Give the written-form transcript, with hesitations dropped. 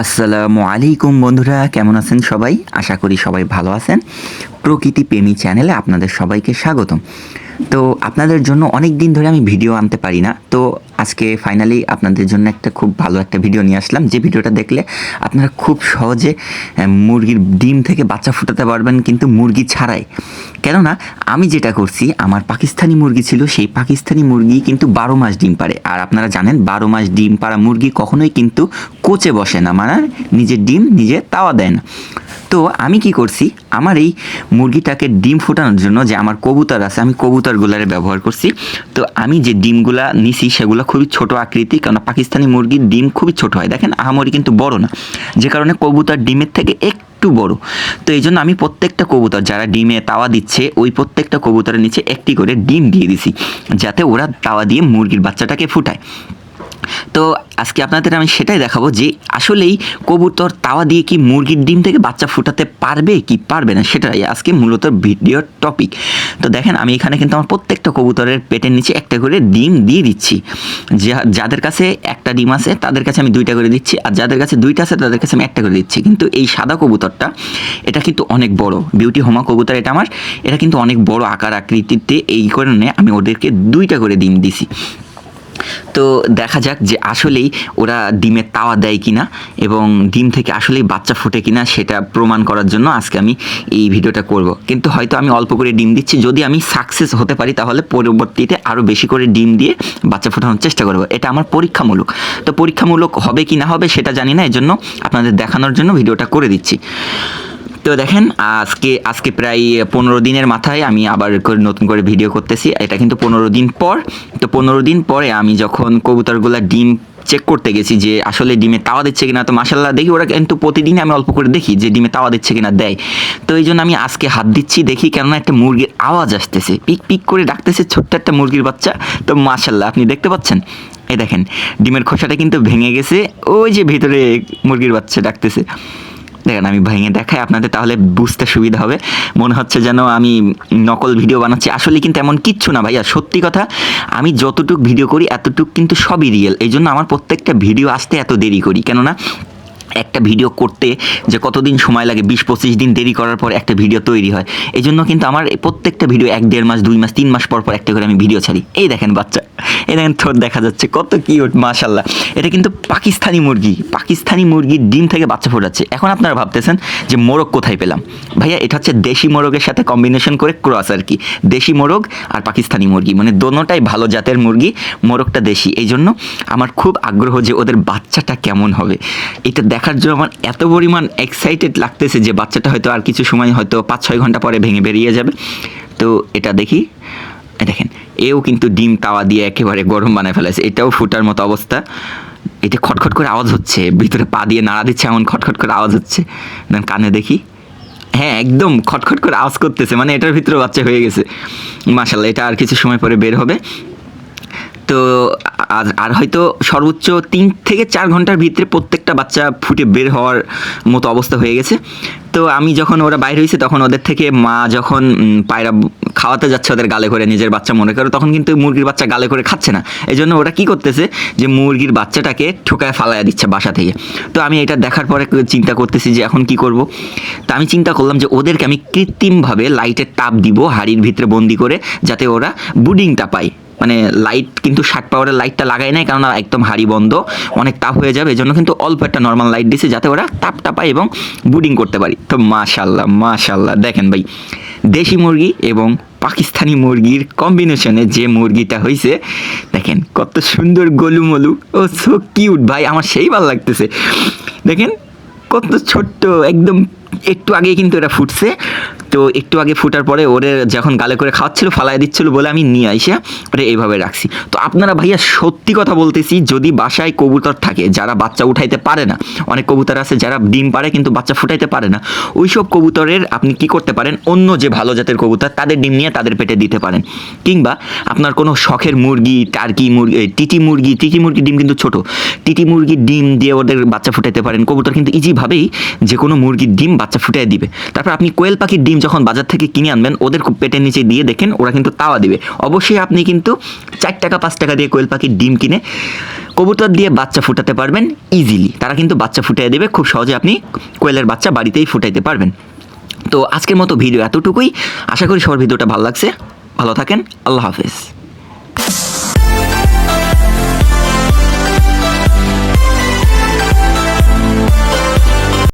আসসালামু আলাইকুম বন্ধুরা, কেমন আছেন সবাই? আশা করি সবাই ভালো আছেন। প্রকৃতি প্রেমী চ্যানেলে আপনাদের সবাইকে স্বাগতম। তো আপনাদের জন্য অনেক দিন ধরে আমি ভিডিও আনতে পারি না, তো আজকে ফাইনালি আপনাদের জন্য একটা খুব ভালো একটা ভিডিও নিয়ে আসলাম, যে ভিডিওটা দেখলে আপনারা খুব সহজে মুরগির ডিম থেকে বাচ্চা ফোটাতে পারবেন, কিন্তু মুরগি ছাড়াই। কেননা আমি যেটা করছি, আমার পাকিস্তানি মুরগি ছিল, সেই পাকিস্তানি মুরগি কিন্তু 12 মাস ডিম পারে। আর আপনারা জানেন 12 মাস ডিম পাড়া মুরগি কখনোই কিন্তু কোচে বসে না, মানে নিজের ডিম নিজে তাওয়া দেয় না। তো আমি কি করছি, আমার এই মুরগিটাকে ডিম ফোটানোর জন্য যে আমার কবুতর আছে, আমি কবুতরগুলারে ব্যবহার করছি। তো আমি যে ডিমগুলা নিছি সেগুলো খুবই ছোট আকৃতি, কারণ পাকিস্তানি মুরগির ডিম খুবই ছোট হয়, দেখেন আহামরি কিন্তু বড় না, যে কারণে কবুতর ডিমের থেকে একটু বড়। তো এই জন্য আমি প্রত্যেকটা কবুতর যারা ডিমে তাওয়া দিচ্ছে, ওই প্রত্যেকটা কবুতরের নিচে একটি করে ডিম দিয়ে দিছি, যাতে ওরা তাওয়া দিয়ে মুরগির বাচ্চাটাকে ফুটায়। তো আজকে আপনাদের আমি সেটাই দেখাবো যে আসলেই কবুতর তাওয়া দিয়ে কি মুরগির ডিম থেকে বাচ্চা ফোটাতে পারবে কি পারবে না, সেটাই আজকে মূলত ভিডিওর টপিক। তো দেখেন আমি এখানে কিন্তু আমার প্রত্যেকটা কবুতরের পেটের নিচে একটা করে ডিম দিয়ে দিচ্ছি। যাদের কাছে একটা ডিম আছে তাদের কাছে আমি 2টা করে দিচ্ছি, আর যাদের কাছে 2টা আছে তাদের কাছে আমি একটা করে দিচ্ছি। কিন্তু এই সাদা কবুতরটা, এটা কিন্তু অনেক বড়, বিউটি হোমা কবুতর এটা আমার, এটা কিন্তু অনেক বড় আকার আকৃতিতে, এই কারণে আমি ওদেরকে 2টা করে ডিম দিছি। তো দেখা যাক যে আসলেই ওরা ডিমে তাওয়া দেয় কিনা এবং ডিম থেকে আসলেই বাচ্চা ফোটে কিনা, সেটা প্রমাণ করার জন্য আজকে আমি এই ভিডিওটা করব। কিন্তু হয়তো আমি অল্প করে ডিম দিচ্ছি, যদি আমি সাকসেস হতে পারি তাহলে পরবর্তীতে আরও বেশি করে ডিম দিয়ে বাচ্চা ফোটানোর চেষ্টা করব। এটা আমার পরীক্ষামূলক, তো পরীক্ষামূলক হবে কি না হবে সেটা জানি না, এজন্য আপনাদের দেখানোর জন্য ভিডিওটা করে দিচ্ছি। তো দেখেন আজকে প্রায় 15 দিনের মাথায় আমি আবার নতুন করে ভিডিও করতেছি। এটা কিন্তু 15 দিন পর। তো 15 দিন পরে আমি যখন কবুতরগুলা ডিম চেক করতে গেছি যে আসলে ডিমে তাওয়া দিচ্ছে কিনা, তো মাশাআল্লাহ দেখি ওরা কিন্তু প্রতিদিন আমি অল্প করে দেখি যে ডিমে তাওয়া দিচ্ছে কিনা, দেয়। তো এই জন্য আমি আজকে হাত দিচ্ছি, দেখি কেননা একটা মুরগির আওয়াজ আসতেছে, পিক পিক করে ডাকতেছে ছোট্ট একটা মুরগির বাচ্চা। তো মাশাআল্লাহ আপনি দেখতে পাচ্ছেন, এই দেখেন ডিমের খোসাটা কিন্তু ভেঙে গেছে, ওই যে ভিতরে মুরগির বাচ্চা ডাকতেছে। দেখেন আমি ভেঙে দেখাই আপনাদের, তাহলে বুঝতে সুবিধা হবে। মনে হচ্ছে যেন আমি নকল ভিডিও বানাচ্ছি, আসলে কিন্তু এমন কিচ্ছু না ভাইয়া, সত্যি কথা। আমি যতটুক ভিডিও করি এতটুক কিন্তু সবই রিয়েল, এই জন্য আমার প্রত্যেকটা ভিডিও আসতে এত দেরি করি। কেননা একটা ভিডিও করতে যে কতদিন সময় লাগে, 20-25 দিন দেরি করার পর একটা ভিডিও তৈরি হয়। এই জন্য কিন্তু আমার প্রত্যেকটা ভিডিও 1-1.5 মাস 2 মাস 3 মাস পর পর একটা করে আমি ভিডিও ছাড়ি। এই দেখেন বাচ্চা, এই দেখেন ঠোঁট দেখা যাচ্ছে, কত কিউট মাশাআল্লাহ। এটা কিন্তু পাকিস্তানি মুরগির ডিম থেকে বাচ্চা ফোটাচ্ছে। এখন আপনারা ভাবতেছেন যে মোরগ কোথায় পেলাম? ভাইয়া এটা হচ্ছে দেশি মোরগের সাথে কম্বিনেশন করে ক্রস আর কি। দেশি মোরগ আর পাকিস্তানি মুরগি, মানে দোনোটাই ভালো জাতের মুরগি, মোরগটা দেশি। এই জন্য আমার খুব আগ্রহ যে ওদের বাচ্চাটা কেমন হবে, এটা দেখার জন্য আমার এত পরিমাণ এক্সাইটেড লাগতেছে যে বাচ্চাটা হয়তো আর কিছু সময়, হয়তো 5-6 ঘন্টা পরে ভেঙে বেরিয়ে যাবে। তো এটা দেখি, দেখেন এও কিন্তু ডিম তাওয়া দিয়ে একেবারে গরম বানায় ফেলেছে, এটাও ফুটার মতো অবস্থা। এটা খটখট করে আওয়াজ হচ্ছে, ভিতরে পা দিয়ে নাড়া দিচ্ছে, এমন খটখট করে আওয়াজ হচ্ছে। কানে দেখি, হ্যাঁ একদম খটখট করে আওয়াজ করতেছে, মানে এটার ভিতরে বাচ্চা হয়ে গেছে। মাশাআল্লাহ, এটা আর কিছু সময় পরে বের হবে। তো আর হয়তো সর্বোচ্চ 3 থেকে 4 ঘন্টার ভিতরে প্রত্যেকটা বাচ্চা ফুটে বের হওয়ার মতো অবস্থা হয়ে গেছে। তো আমি যখন ওরা বাইরে হয়েছে, তখন ওদের থেকে মা যখন পায়রা খাওয়াতে যাচ্ছে ওদের গালে করে, নিজের বাচ্চা মনে করে, তখন কিন্তু মুরগির বাচ্চা গালে করে খাচ্ছে না। এই জন্য ওরা কী করতেছে, যে মুরগির বাচ্চাটাকে ঠোকায় ফালাইয়া দিচ্ছে বাসা থেকে। তো আমি এটা দেখার পরে চিন্তা করতেছি যে এখন কি করব। তো আমি চিন্তা করলাম যে ওদেরকে আমি কৃত্রিমভাবে লাইটের তাপ দিব হাড়ির ভিতরে বন্দি করে, যাতে ওরা বুডিংটা পায়। মানে লাইট কিন্তু 60 পাওয়ারের লাইটটা লাগাই নাই, কারণ একদম হাড়ি বন্ধ, অনেক তাপ হয়ে যাবে। এই জন্য কিন্তু অল্প একটা নর্মাল লাইট দিছে, যাতে ওরা তাপটা পায় এবং বুডিং করতে পারি। তো মাশাআল্লাহ দেখেন ভাই, দেশি মুরগি এবং পাকিস্তানি মুরগির কম্বিনেশনে যে মুরগিটা হয়েছে, দেখেন কত সুন্দর গোলুমলু, ও সো কিউট ভাই, আমার সেই ভালো লাগতেছে। দেখেন কত ছোট্ট, একদম একটু আগে কিন্তু এটা ফুটছে। তো একটু আগে ফুটার পরে ওরে যখন গালে করে খাওয়াচ্ছিল, ফালাই দিচ্ছিল বলে আমি নিয়ে আইসে ওরে এইভাবে রাখছি। তো আপনারা ভাইয়া সত্যি কথা বলতেছি, যদি বাসায় কবুতর থাকে যারা বাচ্চা উঠাইতে পারে না, অনেক কবুতর আছে যারা ডিম পারে কিন্তু বাচ্চা ফুটাইতে পারে না, ওই সব কবুতরের আপনি কি করতে পারেন, অন্য যে ভালো জাতের কবুতর তাদের ডিম নিয়ে তাদের পেটে দিতে পারেন। কিংবা আপনার কোনো শখের মুরগি, টার্কি মুরগি, টিটি মুরগির ডিম কিন্তু ছোট, টিটি মুরগির ডিম দিয়ে ওদের বাচ্চা ফুটাইতে পারেন। কবুতর কিন্তু ইজিভাবেই যে কোনো মুরগির ডিম বাচ্চা ফুটাই দিবে। তারপর আপনি কোয়েল পাখির ডিম যখন বাজার থেকে কিনে আনবেন, ওদের পেটের নিচে দিয়ে দেখেন ওরা কিন্তু তাওয়া দিবে। অবশ্যই আপনি কিন্তু 4 টাকা 5 টাকা দিয়ে কোয়েল পাখির ডিম কিনে কবুতর দিয়ে বাচ্চা ফুটাতে পারবেন ইজিলি, তারা কিন্তু বাচ্চা ফুটিয়ে দেবে খুব সহজে, আপনি কোয়েলের বাচ্চা বাড়িতেই ফুটাইতে পারবেন। তো আজকের মতো ভিডিও এতটুকুই, আশা করি সবার ভিডিওটা ভালো লাগছে। ভালো থাকেন, আল্লাহ হাফেজ।